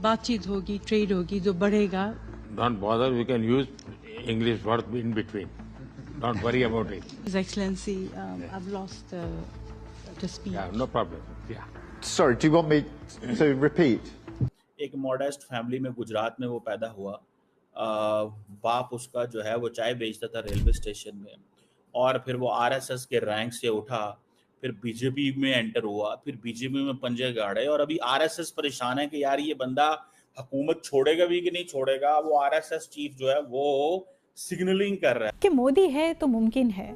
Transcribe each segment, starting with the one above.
बातचीत होगी, ट्रेड होगी, जो बढ़ेगा. Don't bother, we can use English word in between. Don't worry about it. His Excellency, I've lost the speech. Yeah, no problem. Yeah. Sorry, do you want me to repeat? एक modest family में गुजरात में वो पैदा हुआ. बाप उसका जो है वो चाय बेचता था रेलवे स्टेशन में, और फिर वो आरएसएस के रैंक से उठा, फिर बीजेपी में एंटर हुआ, फिर बीजेपी में पंजे गाड़े, और अभी आरएसएस परेशान है कि यार ये बंदा हुकूमत छोड़ेगा भी कि नहीं छोड़ेगा. वो आरएसएस चीफ जो है वो सिग्नलिंग कर रहा है कि मोदी है तो मुमकिन है.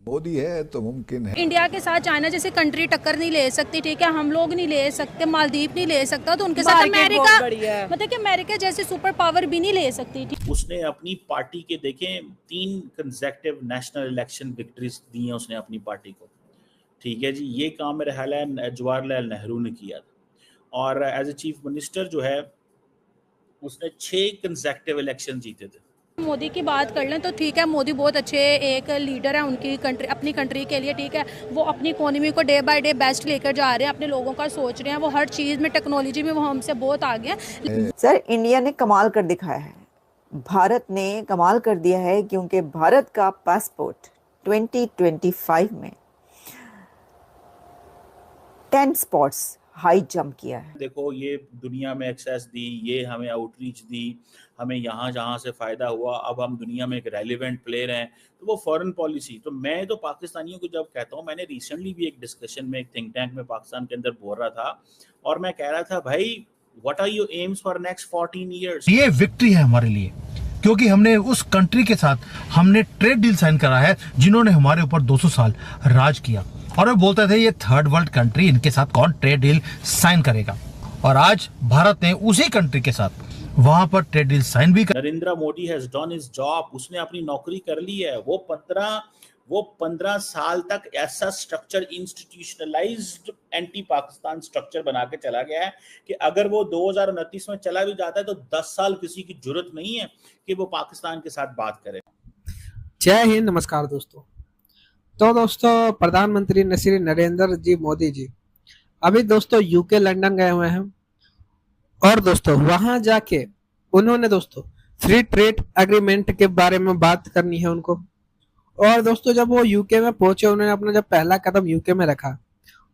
मोदी है तो मुमकिन है. इंडिया के साथ चाइना जैसे कंट्री टक्कर नहीं ले सकती, ठीक है, हम लोग नहीं ले सकते, मालदीव नहीं ले सकता, तो उनके साथ अमेरिका, मतलब कि अमेरिका जैसे सुपर पावर भी नहीं ले सकती. उसने अपनी पार्टी के देखें 3 कंसेक्टिव नेशनल इलेक्शन विक्ट्रीज दी हैं उसने अपनी पार्टी को. ठीक है जी, ये काम मेरे ख्याल है जवाहरलाल नेहरू ने किया था, और एज ए चीफ मिनिस्टर जो है उसने 6 कंसेक्टिव इलेक्शन जीते थे. मोदी की बात कर लें तो ठीक है, मोदी बहुत अच्छे एक लीडर है उनकी कंट्री, अपनी कंट्री के लिए, ठीक है, वो अपनी इकोनॉमी को डे बाय डे बेस्ट लेकर जा रहे हैं, अपने लोगों का सोच रहे हैं, वो हर चीज़ में टेक्नोलॉजी में वो हमसे बहुत आगे हैं. सर, इंडिया ने कमाल कर दिखाया है, भारत ने कमाल कर दिया है, क्योंकि भारत का पासपोर्ट 2025 में 10 स्पॉट्स हाई जंप किया है. देखो, ये दुनिया में एक्सेस दी, ये हमें आउटरीच दी, हमें यहाँ जहाँ से फ़ायदा हुआ, अब हम दुनिया में एक रेलिवेंट प्लेयर हैं. तो वो फॉरेन पॉलिसी, तो मैं तो पाकिस्तानियों को जब कहता हूँ, मैंने रिसेंटली भी एक डिस्कशन में एक थिंक टैंक में पाकिस्तान के अंदर बोल रहा था, और मैं कह रहा था भाई what are your aims for next 14 years. ये विक्ट्री है हमारे लिए, क्योंकि हमने उस कंट्री के साथ हमने ट्रेड डील साइन करा है जिन्होंने हमारे ऊपर 200 साल राज किया, और वो बोलते थे ये थर्ड वर्ल्ड कंट्री, इनके साथ कौन ट्रेड डील साइन करेगा. और आज भारत ने उसी कंट्री के साथ वहां पर ट्रेड डील साइन भी कर. Narendra Modi has done his job, उसने अपनी नौकरी कर ली है. वो 15 साल तक ऐसा structure, institutionalised anti Pakistan structure बना के चला गया है कि अगर वो 2029 में चला भी जाता है तो 10 साल किसी की जरूरत नहीं है कि वो पाकिस्तान के साथ बात करे. जय हिंद, नमस्कार दोस्तों. तो दोस्तों, प्रधानमंत्री श्री नरेंद्र जी मोदी जी अभी दोस्तों यूके लंदन गए हुए हैं, और दोस्तों वहां जाके उन्होंने दोस्तों फ्री ट्रेड एग्रीमेंट के बारे में बात करनी है उनको. और दोस्तों जब वो यूके में पहुंचे, उन्होंने अपना जब पहला कदम यूके में रखा,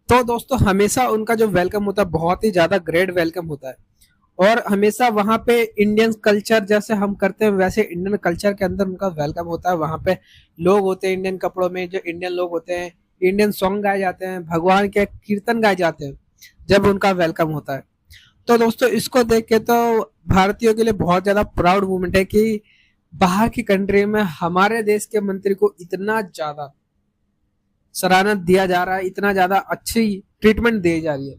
तो दोस्तों हमेशा उनका जो वेलकम होता है बहुत ही ज्यादा ग्रेट वेलकम होता है, और हमेशा वहां पे इंडियन कल्चर जैसे हम करते हैं वैसे इंडियन कल्चर के अंदर उनका वेलकम होता है. वहां पे लोग होते हैं इंडियन कपड़ों में, जो इंडियन लोग होते हैं, इंडियन सॉन्ग गाए जाते हैं, भगवान के कीर्तन गाए जाते हैं जब उनका वेलकम होता है. तो दोस्तों इसको देख के तो भारतीयों के लिए बहुत ज्यादा प्राउड मूवमेंट है कि बाहर की कंट्री में हमारे देश के मंत्री को इतना ज्यादा सराहना दिया जा रहा है, इतना ज्यादा अच्छी ट्रीटमेंट दी जा रही है.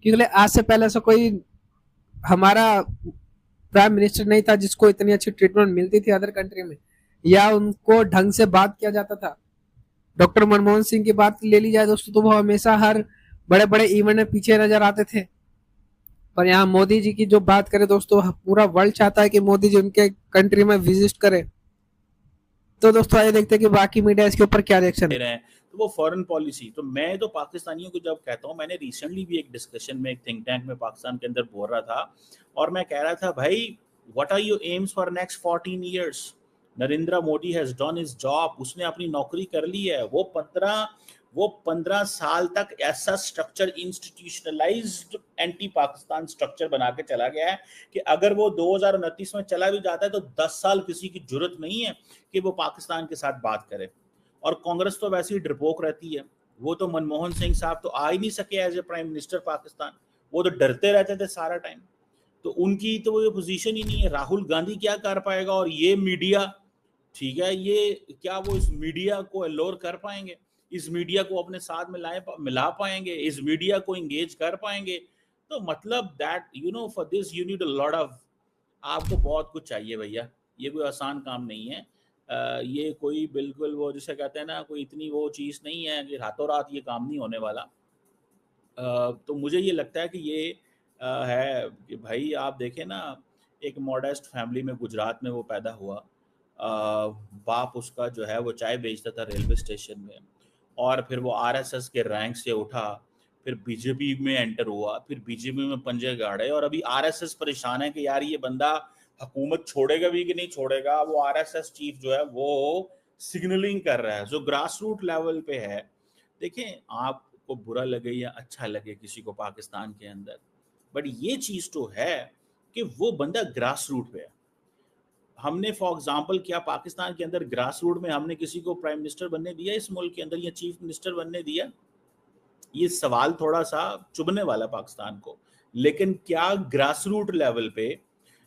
क्योंकि आज से पहले से कोई हमारा प्राइम मिनिस्टर नहीं था जिसको इतनी अच्छी ट्रीटमेंट मिलती थी अदर कंट्री में, या उनको ढंग से बात किया जाता था. डॉक्टर मनमोहन सिंह की बात ले ली जाए दोस्तों, तो वो हमेशा हर बड़े बड़े इवेंट में पीछे नजर आते थे. पर यहाँ मोदी जी की जो बात करें दोस्तों, पूरा वर्ल्ड चाहता है कि मोदी जी उनके कंट्री में विजिट करे. तो दोस्तों आइए देखते हैं कि बाकी मीडिया इसके ऊपर क्या रिएक्शन दे रहे हैं. तो वो फॉरेन पॉलिसी, तो मैं तो पाकिस्तानियों को जब कहता हूँ, मैंने रिसेंटली भी एक डिस्कशन में एक थिंक टैंक में पाकिस्तान के अंदर बोल रहा था, और मैं कह रहा था भाई what are your aims for next 14 years. Narendra Modi has done his job, उसने अपनी नौकरी कर ली है. वो 15 साल तक ऐसा structure, institutionalised anti Pakistan structure बना के चला गया है कि अगर वो 2029 में चला भी जाता है तो 10 साल किसी की जरूरत नहीं है कि वो पाकिस्तान के साथ बात करे. और कांग्रेस तो वैसे ही डरपोक रहती है. वो तो मनमोहन सिंह साहब तो आ ही नहीं सके as a prime minister Pakistan, वो तो डरते रहते थे सारा टाइम. तो उनकी तो वो पोजीशन ही नहीं है. राहुल गांधी क्या कर पाएगा, और ये मीडिया, ठीक है, ये क्या वो इस मीडिया को अलोर कर पाएंगे, इस मीडिया को अपने साथ मिला पाएंगे, इस मीडिया को इंगेज कर पाएंगे? तो मतलब that you know for this you need a lot of, आपको बहुत कुछ चाहिए भैया. ये कोई आसान काम नहीं है. ये कोई बिल्कुल वो जिसे कहते हैं ना, कोई इतनी वो चीज़ नहीं है कि रातों रात ये काम नहीं होने वाला. तो मुझे ये लगता है कि ये है कि भाई आप देखें ना, एक मॉडेस्ट फैमिली में गुजरात में वो पैदा हुआ. बाप उसका जो है वो चाय बेचता था रेलवे स्टेशन में, और फिर वो आरएसएस के रैंक से उठा, फिर बीजेपी में एंटर हुआ, फिर बीजेपी में पंजे गाड़े, और अभी आरएसएस परेशान है कि यार ये बंदा हुकूमत छोड़ेगा भी कि नहीं छोड़ेगा। वो आरएसएस चीफ जो है वो सिग्नलिंग कर रहा है, जो ग्रास रूट लेवल पे है। देखें, आपको बुरा लगे या अच्छा लगे किसी को पाकिस्तान के अंदर, बट ये चीज तो है कि वो बंदा ग्रास रूट पे है। हमने फॉर एग्जांपल क्या पाकिस्तान के अंदर ग्रास रूट में हमने किसी को प्राइम मिनिस्टर बनने दिया इस मुल्क के अंदर, या चीफ मिनिस्टर बनने दिया? ये सवाल थोड़ा सा चुभने वाला पाकिस्तान को। लेकिन क्या ग्रास रूट लेवल पे,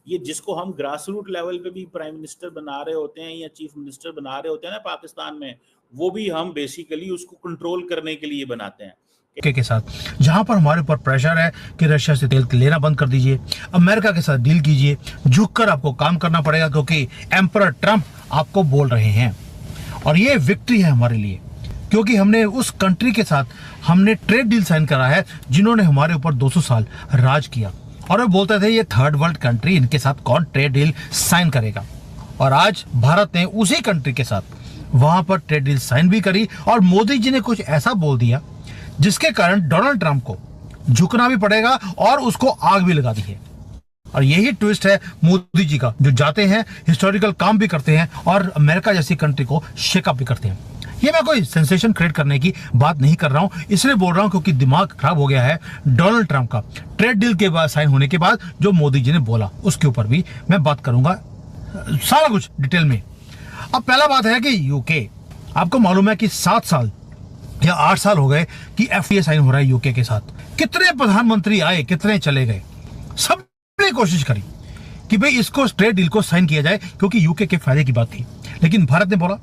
ये जिसको हम ग्रास रूट लेवल पे भी प्राइम मिनिस्टर बना रहे होते हैं या चीफ मिनिस्टर बना रहे होते हैं ना पाकिस्तान में, वो भी हम बेसिकली उसको कंट्रोल करने के लिए बनाते हैं के साथ, जहां पर हमारे ऊपर प्रेशर है कि रशिया से तेल लेना बंद कर दीजिए, अमेरिका के साथ डील कीजिए, झुककर आपको काम करना पड़ेगा क्योंकि एम्परर ट्रंप आपको बोल रहे हैं। और ये विक्ट्री है हमारे लिए, क्योंकि हमने उस कंट्री के साथ हमने ट्रेड डील साइन करा है जिन्होंने हमारे ऊपर 200 साल राज किया। और वो बोलते थे ये थर्ड वर्ल्ड कंट्री, इनके साथ कौन ट्रेड डील साइन करेगा। और आज भारत ने उसी कंट्री के साथ वहां पर ट्रेड डील साइन भी करी, और मोदी जी ने कुछ ऐसा बोल दिया जिसके कारण डोनाल्ड ट्रंप को झुकना भी पड़ेगा और उसको आग भी लगा दी है। और यही ट्विस्ट है मोदी जी का, जो जाते हैं हिस्टोरिकल काम भी करते हैं और अमेरिका जैसी कंट्री को शेकअप भी करते हैं। ये मैं कोई सेंसेशन क्रिएट करने की बात नहीं कर रहा हूं, इसलिए बोल रहा हूं क्योंकि दिमाग खराब हो गया है डोनाल्ड ट्रंप का। ट्रेड डील के बाद साइन होने के बाद जो मोदी जी ने बोला उसके ऊपर भी मैं बात करूंगा, सारा कुछ डिटेल में। अब पहला बात है कि यूके, आपको मालूम है कि 7 साल या 8 साल हो गए कि एफटीए साइन हो रहा है यूके के साथ। कितने प्रधानमंत्री आए, कितने चले गए, सबने कोशिश करी कि भाई इसको ट्रेड डील को साइन किया जाए क्योंकि यूके के फायदे की बात थी। लेकिन भारत ने बोला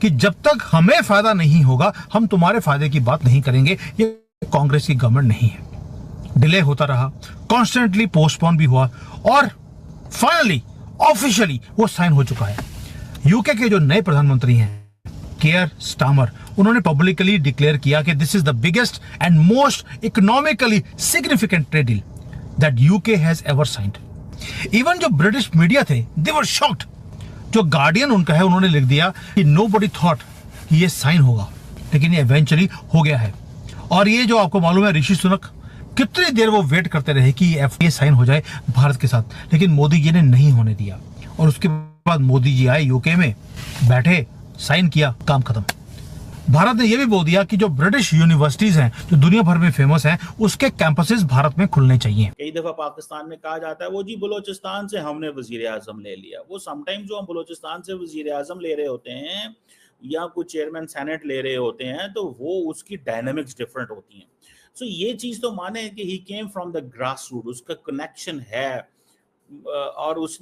कि जब तक हमें फायदा नहीं होगा हम तुम्हारे फायदे की बात नहीं करेंगे। ये कांग्रेस की गवर्नमेंट नहीं है। डिले होता रहा, कॉन्स्टेंटली पोस्टपोन भी हुआ, और फाइनली ऑफिशियली वो साइन हो चुका है। यूके के जो नए प्रधानमंत्री हैं केयर स्टामर, उन्होंने पब्लिकली डिक्लेयर किया कि this is the biggest and most economically significant trade deal that UK has ever signed. Even जो ब्रिटिश मीडिया थे दे वर शॉक्ड। जो गार्डियन उनका है उन्होंने लिख दिया कि नोबडी थॉट कि ये साइन होगा, लेकिन ये इवेंचुअली हो गया है। और ये जो आपको मालूम है ऋषि सुनक कितनी देर वो वेट करते रहे कि एफटीए साइन हो जाए भारत के साथ, लेकिन मोदी जी ने नहीं होने दिया। और उसके बाद मोदी जी आए यूके में, बैठे, साइन किया, काम खत्म। भारत ने यह भी बोल दिया कि जो ब्रिटिश यूनिवर्सिटीज हैं जो दुनिया भर में फेमस हैं, उसके कैंपसेस भारत में खुलने चाहिए। कई दफा पाकिस्तान में कहा जाता है वो जी बलोचिस्तान से हमने वजीर आजम ले लिया। वो समटाइम जो हम बलोचिस्तान से वजीर आजम ले रहे होते हैं या कुछ चेयरमैन सेनेट ले रहे होते हैं तो वो उसकी डायनेमिक्स डिफरेंट होती हैं। सो ये चीज तो माने कि he came from the grass root, उसका कनेक्शन है और उसने